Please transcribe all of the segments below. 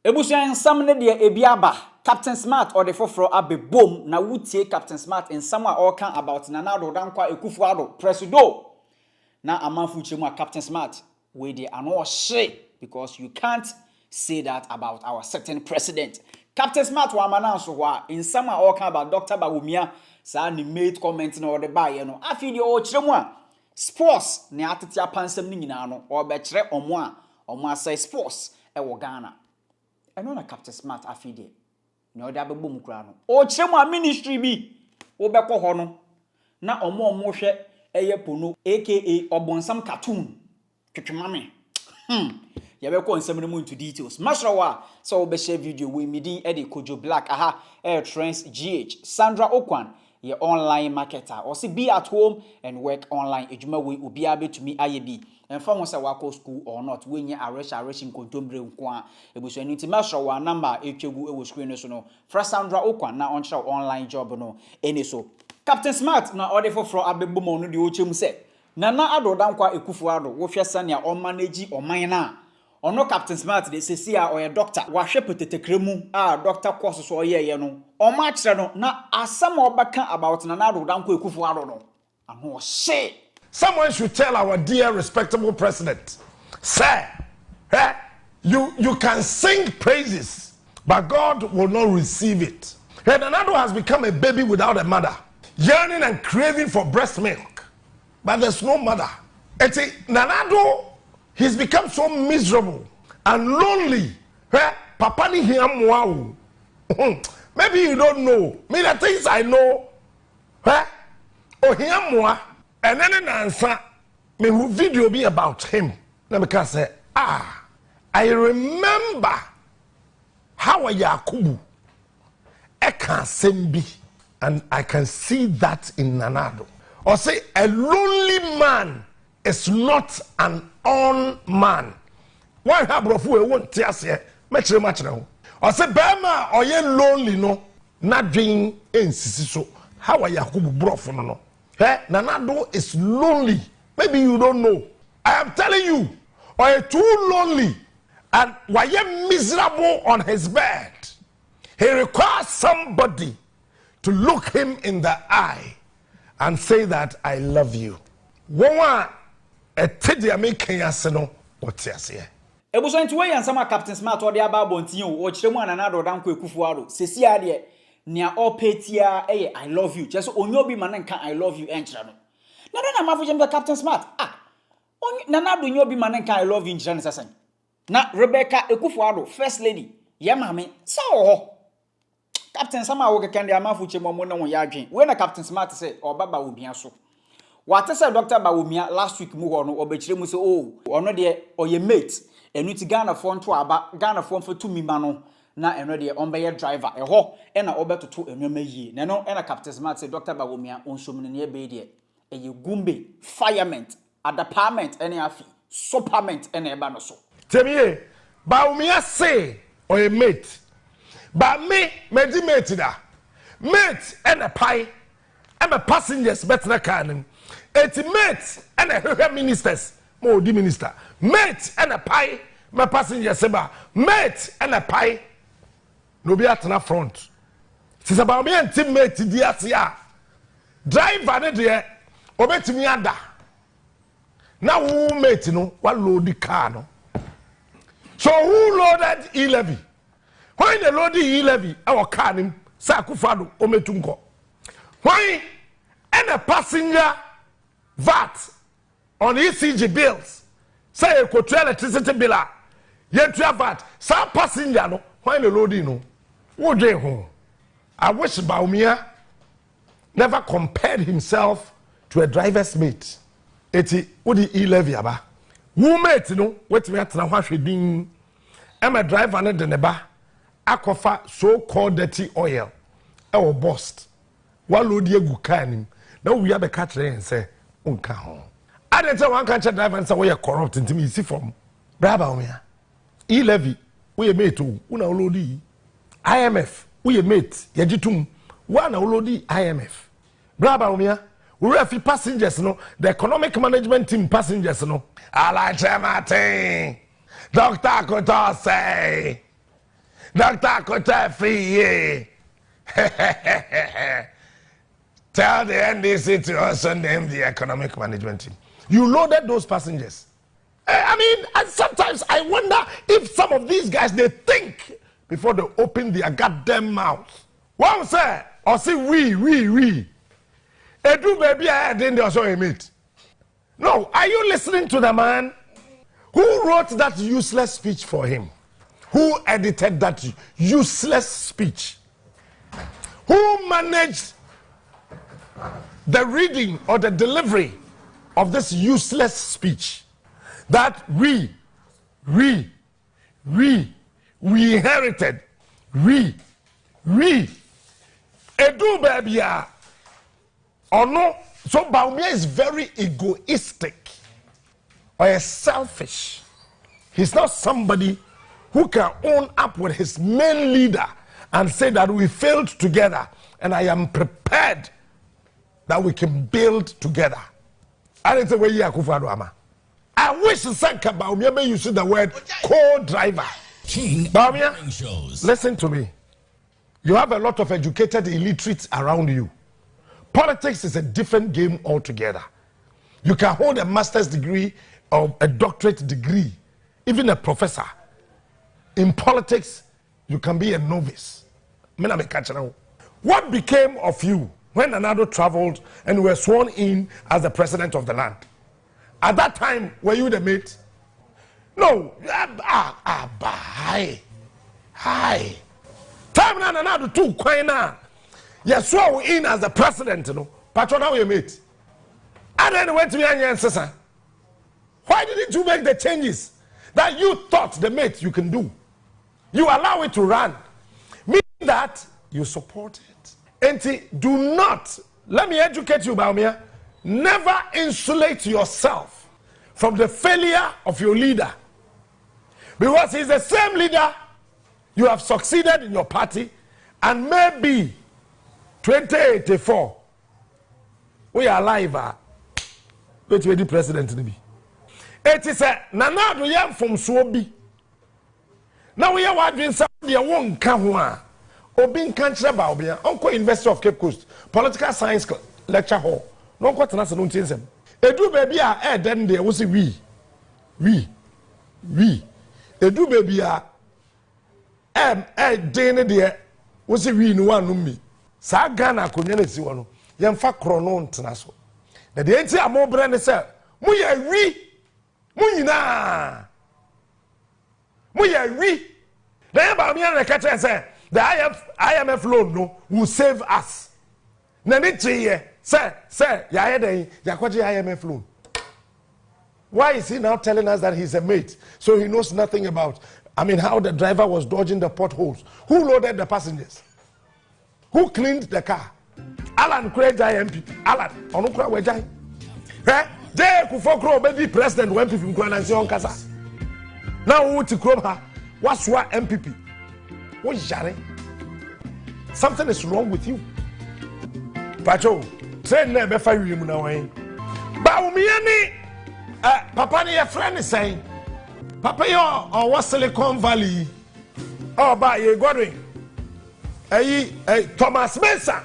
Ebusuan nsam ne de ebiaba Captain Smart or the foforo abe boom na wutie Captain Smart nsam a all kan about Nana Addo dankwa akufo-addo presido na amanfu chemu Captain Smart we dey ano shit because you can't say that about our certain president. Captain Smart wa mananso ho a nsam a all kan about Dr. Bawumia sa ni made comment na ode ba ye no afi de o chiremu a sports ne atete apansam ni nyina no o be kire omo asai sports e wo Ghana. Eno na Captain Smart afide na ode abebom kura no o chiremu a ministry bi wo bekọ ho no na omo hwe eye pono aka obonsam cartoon twetwemame ya bekọ nsam no into details masrawa so wo be share video we midi e de Kojo Black trends GH Sandra Okwan ye online marketer or see be at home and work online ejuma we obi abetumi ayebi enfam wo se wako school or not we nya arresh nkontombre nko a ebuso ni timasho wa number etwegu ewo screen no so no fra Sandra Okwan na oncha online job no eni so Captain Smart na order for abebom no de ochemu se Nana Addo dankwa akufo-addo wo hwe sane a o manage oman na ono Captain Smart de sesi a oye doctor wa hwe petetekremu a doctor course so oye no o ma kire no na asam obaka about Nana Addo dankwa akufo-addo no ano she. Someone should tell our dear respectable president, sir, you can sing praises, but God will not receive it. Nana Addo has become a baby without a mother, yearning and craving for breast milk, but there's no mother. Nana Addo, he's become so miserable and lonely. Papa ni hiam. Maybe you don't know. Me the things I know. Oh hiam. And then an answer me who video be about him. Let me say, I remember how a Yakubu Eka Sembi, and I can see that in Nana Addo. Or say a lonely man is not an on man. Why have brofu won't tell say much now? Or say Bama or ye lonely no not doing insisi so how a Yakubu brofu no. Nana Addo is lonely. Maybe you don't know. I am telling you, or you're too lonely and why you miserable on his bed. He requires somebody to look him in the eye and say that I love you. Woman, a tidia making yaseno, what's yes here? Ebuso ntiwe yansama Captain Smart ode aba bontin o chiremu Nana Addo dankwa akufo-addo sesi ade nia opetia I love you just onyobi manenka I love you enchira no na mafujem the Captain Smart Nana Addo onyobi manenka I love you enchira ne sasan na Rebecca akufo-addo first lady ye mame sa ho Captain sama wo keke ndi amafuche momo ne wo ya adwen we na Captain Smart say obaba obia so wate say Dr. Bawumia last week mu ho no obechire mu say ono de oye mate enu ti Ghana fo nto aba Ghana fo mfa tumi ma no na eno de onbeye driver eho na obetoto enwema yie na no na Captain Smart say Dr. Bawumia onsomne ne be de eye gumbe fireman department ene afi supplement ene eba no so temiye Bawumia say oye mate ba me di mate da mate ene pai eme passengers betna kanim eti mate ene hwehwe ministers mo di minister mate ene pai me passengers seba mate ene pai no be at na front. Since about me and teammate DSA driver ne de obetimi ada. Na who mate no what load the car no. So who loaded E-levy? When they load the E-levy our car nim sa akufo-addo ometunko. When and a passenger VAT on ECG bills say e ko electricity bill ye tua VAT sa passenger no when they load no I wish Bawumia never compared himself to a driver's mate. Eti udi E-levy aba. Who mate no wetimi atena hwahwe din. Am a driver ne de neba akofa so-called dirty oil. Ewo bust. Wa load ye gu car nim. Na we be catch re say unka ho. Adete wan catch driver say we corrupt ntimi isi from. Bawumia. E-levy we mate o una load yi. IMF we mate yajitum one olodi IMF Bawumia We have passengers, no. The economic management team passengers, no. I like Martin. Dr. Kota say. Dr. Kota fee. Tell the NDC to also name the economic management team. You loaded those passengers. I mean, and sometimes I wonder if some of these guys, they think before they open their goddamn mouth. What say? Or say we. Edu baby, I didn't also emit. No, are you listening to the man who wrote that useless speech for him? Who edited that useless speech? Who managed the reading or the delivery of this useless speech? That we inherited. We. Edu baby, or no, so Bawumia is very egoistic or selfish. He's not somebody who can own up with his main leader and say that we failed together and I am prepared that we can build together. I didn't say we akufo-addo. I wish Sanka Bawumia may use the word co-driver. Bawumia, listen to me. You have a lot of educated illiterates around you. Politics is a different game altogether. You can hold a master's degree or a doctorate degree, even a professor. In politics, you can be a novice. What became of you when Nana-Addo traveled and were sworn in as the president of the land? At that time, were you the mate? No. Hi. Time Nana-Addo too quiet now. You sworn in as the president, you know. Patron, now you mate. And then went to me and said, why didn't you make the changes that you thought the mate you can do? You allow it to run. Meaning that you support it. And do not, let me educate you, Bawumia, never insulate yourself from the failure of your leader. Because he's the same leader, you have succeeded in your party, and maybe 2084, we are alive. Which way the president to be? It is a Nana-Addo yam from Swobi. Now we are watching somebody won't come one. Obin country Bawumia, Uncle University of Cape Coast, Political Science Lecture Hall. No quarter no things. Edu baby then there was we. Edu baby dene there was we no one me. Sa Ghana konya si wono yemfa krono ntena so na de enti amobre ne se mu ya wi mu nyina mu ya wi na ba mi na ka tell say the IMF loan no will save us na ne tiye say ya den ya kwaje IMF loan. Why is he now telling us that he's a mate so he knows nothing about how the driver was dodging the potholes? Who loaded the passengers? Who cleaned the car? Alan Craig MP. Alan, onukra wejai. Jay Kufokro be president when MPP nkwanansi on kasa. Now who to crop her? What's what MPP? What jare? Something is wrong with you. Pacho, train na be fa wiemu na wan. Bawumia ni papa ni your friend is saying. Papa yo on Silicon Valley. Oh ba ye Godwin. Thomas Benson.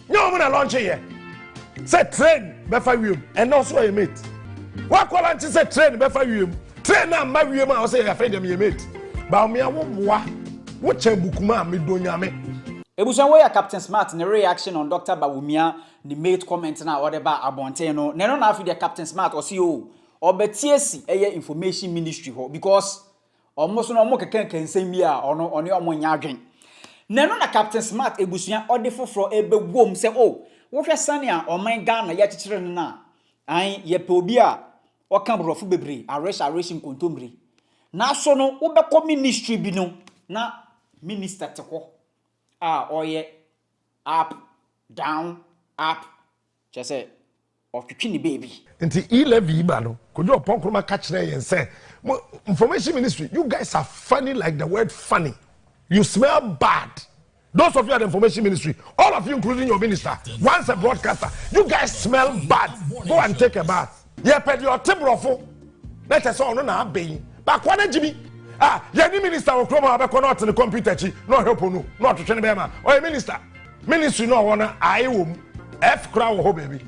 No man launch here. Say train befa wiem and also a mate. What quality say train befa wiem? Train na ma wiem I say afraid them your mate. Bawumia wo chambukuma me do nyame. Ebusan we Captain Smart ne reaction on Dr. Bawumia the mate comment na whatever abonten no. Ne no na afi the Captain Smart or CEO or betiesi eye information ministry ho because almost no mo keken nsem bi a ono omo nya adwen. Neno na Captain Smart ebusuan ode foforo ebegwom se wo hwe sane a oman Ghana ya chichire no na an ye pe obi a oka brofo bebre arresh nkontombre na so no wo beko ministry bi no na minister teko oye up down up just otwetwe ni baby nti e-levy ba no kojo ponkroma ka kire yen say information ministry, you guys are funny like the word funny. You smell bad. Those of you at the information ministry, all of you including your minister, once a broadcaster, you guys smell bad. Go and take a bath. Yeah, pet your timbrofo. Let us all know now being. But what Jimmy? Any minister will come out not in the computer, no help no, not to train Bema. Or a minister. Ministry no one I womb F crown ho baby.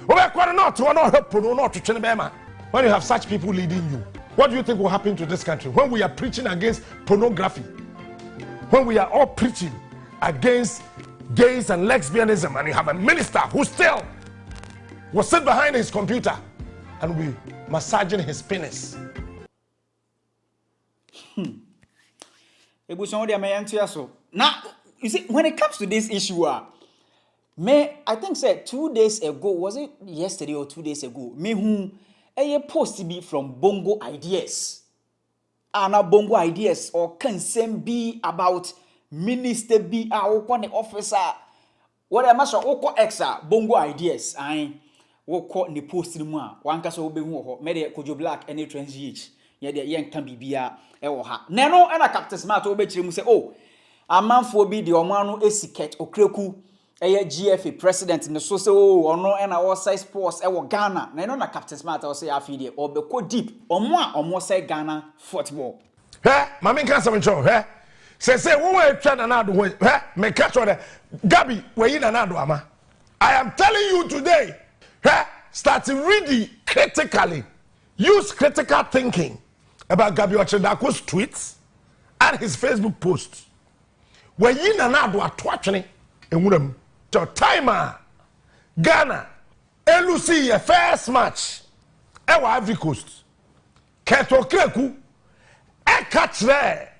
Or not to help not to train Bema. When you have such people leading you, what do you think will happen to this country when we are preaching against pornography? When we are all preaching against gays and lesbianism, and you have a minister who still will sit behind his computer and be massaging his penis. Now, you see, when it comes to this issue, I think said 2 days ago, was it yesterday or 2 days ago, me who a post to be from Bongo Ideas. Now Bongo Ideas or can be about minister be our officer. What am I sure? Oko extra Bongo Ideas. I will call the post in one. One case will be more. Made Kojo Black any transgh. Yeah, the young can be beer. Nano and a Captain Smart will say, oh, a man for be the Omano Esiket or Kreku. GFA president in the social or no and our size post Ghana. Nano na Captain Smart or say affiliate or be co deep or more say Ghana football. Hey, Mammy can't some show, hey? Say, who will try another way? Hey, me catch on Gabby, we're in another ama. I am telling you today, hey, start reading critically. Use critical thinking about Gabi Ochedako's tweets and his Facebook posts. We're in another watching and your timer Ghana Elusi a first match ewa Ivory Coast Keto Kreku e catch there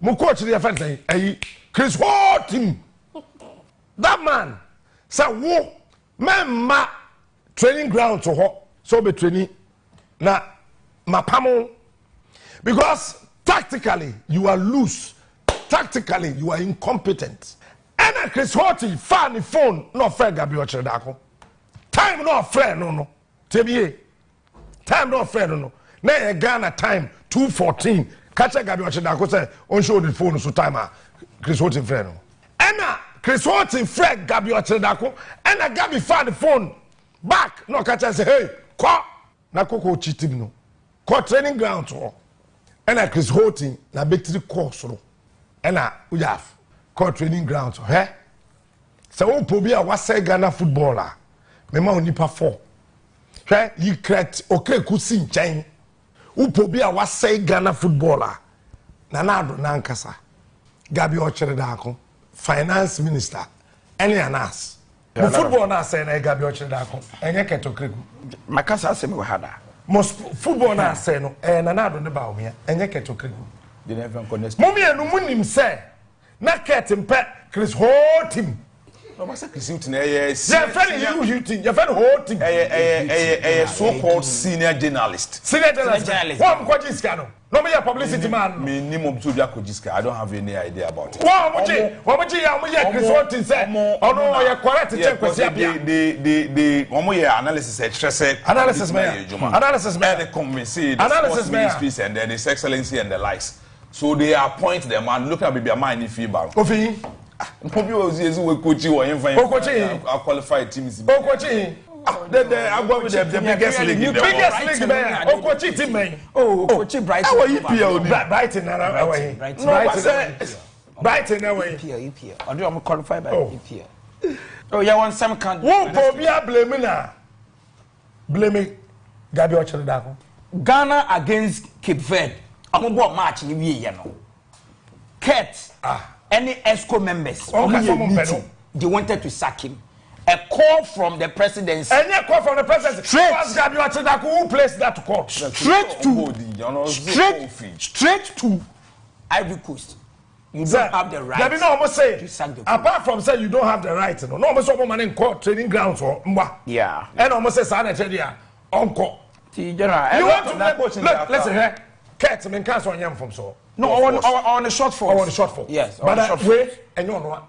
mu coach the offense Chris Horton that man say wo memma training ground to ho so be training na mapamo because tactically you are loose, tactically you are incompetent. And Chris Horty found the phone, no fair Gabi Ochedaako. Time no fair, no. TBA. Time no fair, no. Now Ghana time 2:14. Catch Gabi Ochedaako say, on show the phone so time Chris Horty fair, no. And Chris Horty fair Gabi Ochedaako. And Gabi found the phone back. No catch say, hey, call. Na koko cheating no. Call training ground to. And Chris Horty na betri course no. And we have. Called training ground, eh? So, Pobia was say Ghana footballer. Mema onipa 4. Eh? You correct, okay, could see chain. Pobia was say Ghana footballer. Nanado Nankasa. Gabi Ochedaako, finance minister. Any anas. The football na say na Gabi Ochedaako. Enye keto kreku. Makasa say me wahada. Most football na say no. Nanado ne Bawumia. Enye keto kreku. They never connect. Mummy enu munim say. Na ketim pe Chris Horton. No masa Chris Horton yes. Yeah, friend you Horton. Your friend Horton. So-called senior journalist. Senior journalist. What ko jiska no? No me publicity man. Minimum to dia ko jiska. I don't have any idea about it. Wow, mo ji ya Chris Horton say. Ono ye correct check kwesi abia. The omo ye analysis e trese. Analysis me. Analysis me. The convince the ministries and then his excellency and the likes. So they appoint them and look at baby a man if you ban. Ofi. Maybe we coach you or invite a qualified teams. The biggest league. The biggest league man. Coach team man. Coach Brighton. How are you Brighton now? Brighton away. EPL. I do am qualified by EPL. Oh yeah, one some can. Who Pobia blame na? Blame Gabi Ochedaako. Ghana against Cape Verde. I'm going match in the year now. Kurt, any ESCO members, they wanted to sack him. A call from the presidency. Any call from the presidency. Who placed that call? Straight to Ivory Coast. You don't have the right. They almost say, apart from saying you don't have the right, no almost man in court training grounds or yeah. And almost say, uncle. You want to look, listen here. Kurt, I can't on yam from so. No, on the short fall. On the short fall. Yes. But that way, and you know what?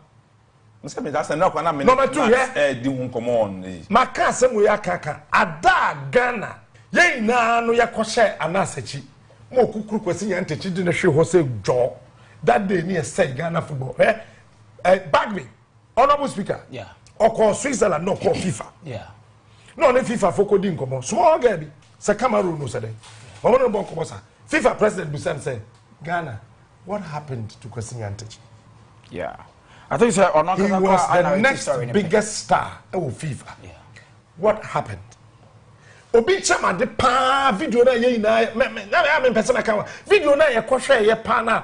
That's enough. Number 2, yeah. Come on. Makasa we akaka. Ada Ghana. Ye na no ya kwose anasechi. Mo kukuru kwesi ya ntechi di na hwe ho se jo. That day near say Ghana football. Bagby, honorable speaker. Yeah. Or call Switzerland, no call FIFA. Yeah. No, no FIFA for coding come on. Small girl, say Cameroon no say. Honorable Komosa, FIFA president Busan say, Ghana, what happened to Kwesi Nyantakyi? Yeah. I think he was the next biggest star of FIFA. Yeah. What happened? Obi chama de pa video na ye na me person aka video na ye kohwe ye pa na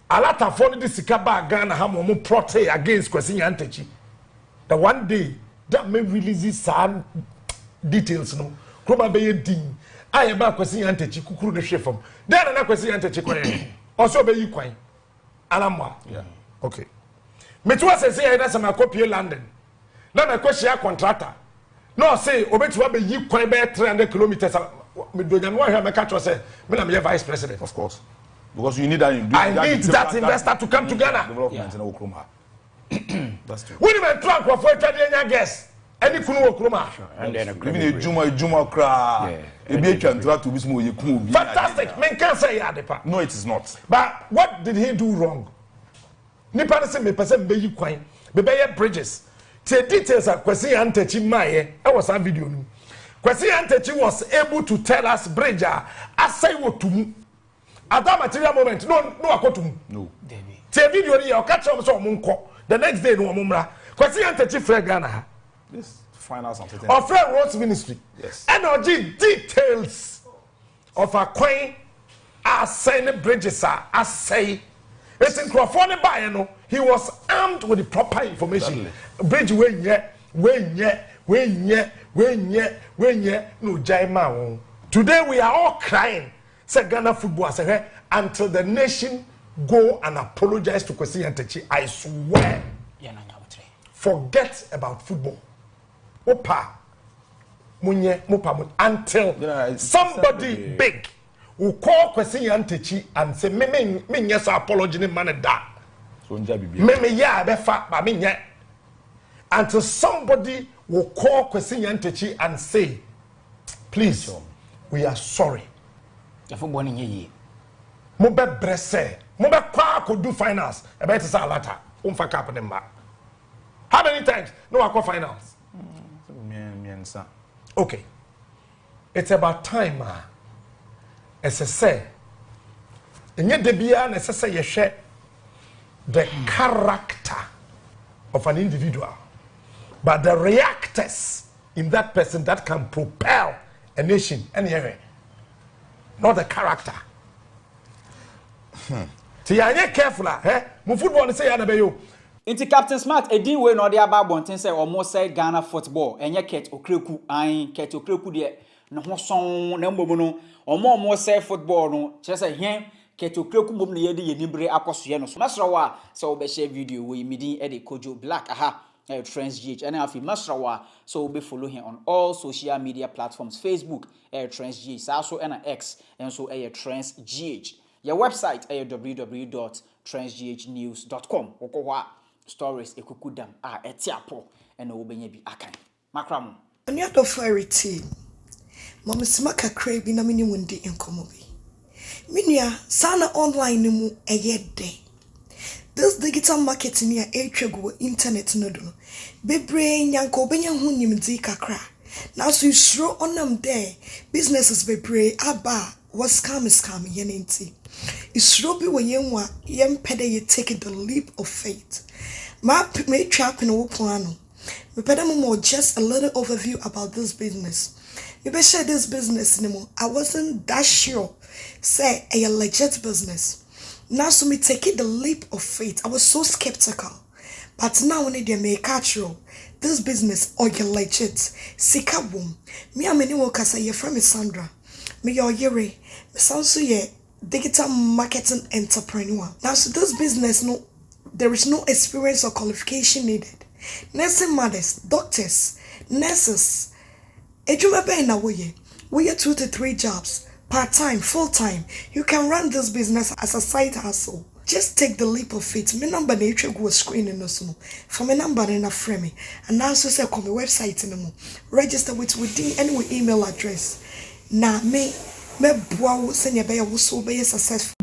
alata for the sika ba Ghana ha mo protest against Kwesi Nyantakyi. The one day that may release some details no kroma be ye din aye ba Kwesi Nyantakyi kukuru ne hwe fam then na Kwesi Nyantakyi kwan also be yi kwan alamwa. Yeah. Okay. Me to say na some copy London na me kweshia contractor no say obetu be yi kwan be 300 kilometers me do nyam wa me catch say me na me vice president. Of course, because you need that. I need that investor to come to Ghana. Development in Okroma. That's true. We even trunk for Ghana guess any kunu Okroma. And then even a Juma cra. To be small. Fantastic. Men can't say adepa. No, it is not. But what did he do wrong? Nipa say me person be yi kwan be bridges. The details of Kwesi Nyantakyi maye was a video no. Kwesi Nyantakyi was able to tell us bridge asai wotum. At that material moment no akotum. No. The video ni o catch am so omunko. The next day no omumra. Kwesi Nyantakyi free Ghana. This finance and certain. Of Fred Roads Ministry. Yes. Energy details of a coin asai bridges asai. It's in Crawford by no. He was armed with the proper information. Bridge when no jaima. Today we are all crying. Say Ghana football say until the nation go and apologize to Kwesi Nyantakyi. I swear. Forget about football. Opa. Munye mopa until somebody big will call Kwesi Nyantakyi and say me yes apology ni man da. Me ya be fa ba me nye. Until somebody will call Kwesi Nyantakyi and say, please, we are sorry. Mo be brese, mo be kwa ko do finance. E be say alata, umfa cap dem ba. How many times no I call finance? Okay. It's about time as I say. Enye de bia na say ye hwe the character of an individual, but the reactors in that person that can propel a nation anyway, not the character. So you are careful, Mo football say ya na be yo. Inti Captain Smart edin we no de aba bonten say almost say Ghana football enye Ket Okreku an Ket Okreku de no ho son na mbom no almost say football no kire say hien Ket Okreku mbom na yede yenibre akoso no so masrawa so be share video we midin e de Kojo Black aha Trends GH and afi masrawa so be follow him on all social media platforms Facebook Trends GH so and X and so Trends GH your website www.trendsghnews.com okwa stories ekukudam etiapo and obenya bi akan makramo ani adofo ariti mama simaka krebi na mini wundi enkomo bi minia sana online mu eyede this digital marketing ya etwego internet no do bebre nyanko obenya hu nimdi kakra na so isro onam there businesses bebre aba was scam yenenti isro bi wenwa yempede ye take the leap of faith. Me trap in a plano. Me more just a little overview about this business. Me share this business anymore. I wasn't that sure. Say a legit business. Now so me take it the leap of faith. I was so skeptical. But now when they make catro, this business or you legit. Sika boom. Me ameni woka say ye from Sandra. Me your yere. Me sound so ye digital marketing entrepreneur. Now so this business no. There is no experience or qualification needed. Nursing mothers, doctors, nurses. Ejuma be na we 2 to 3 jobs, part-time, full-time. You can run this business as a side hustle. Just take the leap of faith. My number na go screen no so. For my number na frame. And now so say come website no. Register within any email address. Na me boa wo senya be ya wo so be successful.